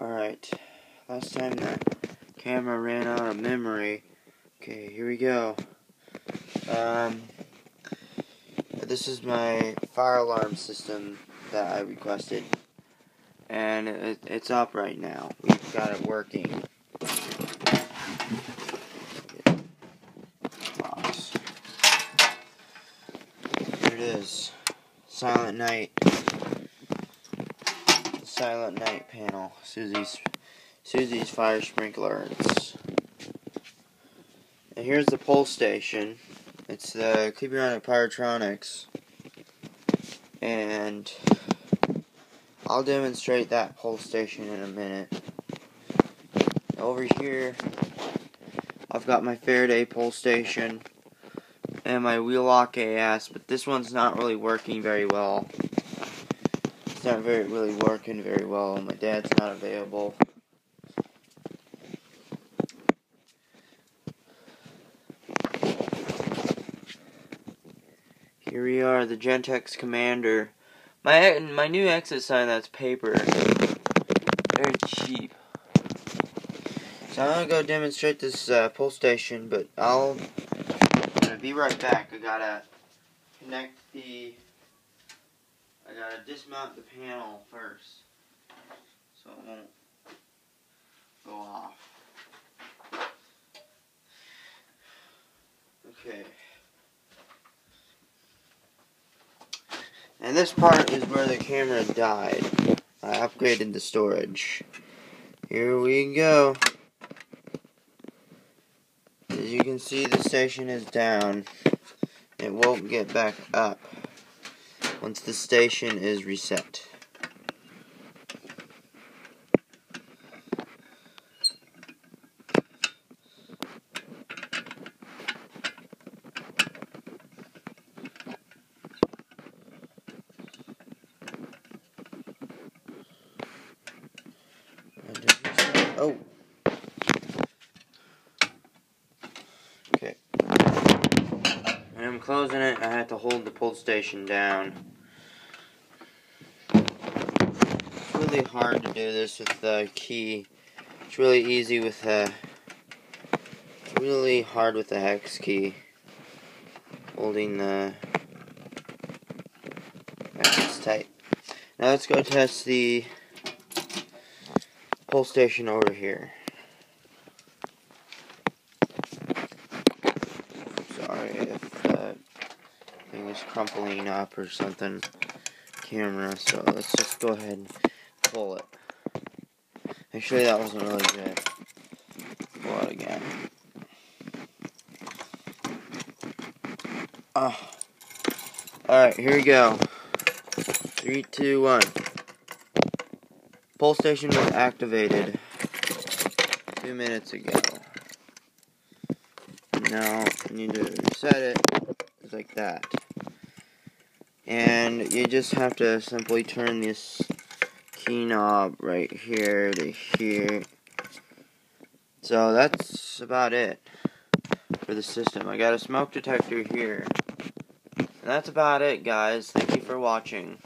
Alright, last time the camera ran out of memory. Okay, here we go. This is my fire alarm system that I requested. And it's up right now. We've got it working. Box. Here it is. Silent Night. Silent Night panel. Susie's fire sprinkler. And here's the pull station. It's the Keeperonic Pyrotronics. And I'll demonstrate that pull station in a minute. Over here, I've got my Faraday pull station and my Wheelock AS, but this one's not really working very well. It's not really working very well. My dad's not available. Here we are, the Gentex Commander. My new exit sign, that's paper. Very cheap. So I'm gonna go demonstrate this pull station, but I'm gonna be right back. I gotta dismount the panel first, so it won't go off. Okay. And this part is where the camera died. I upgraded the storage. Here we go. As you can see, the station is down. It won't get back up once the station is reset. Oh. Okay. When I'm closing it, I have to hold the pull station down. It's really hard to do this with the key. It's really easy with the... It's really hard with the hex key. Holding the... It's tight. Now let's go test the pull station over here. Sorry if the thing is crumpling up or something, camera, so let's just go ahead and pull it. Actually, that wasn't really good. Pull it again. Alright, here we go. 3, 2, 1. Pull station was activated 2 minutes ago. Now, you need to reset it, just like that. And you just have to simply turn this key knob right here to here. So that's about it for the system. I got a smoke detector here. And that's about it, guys. Thank you for watching.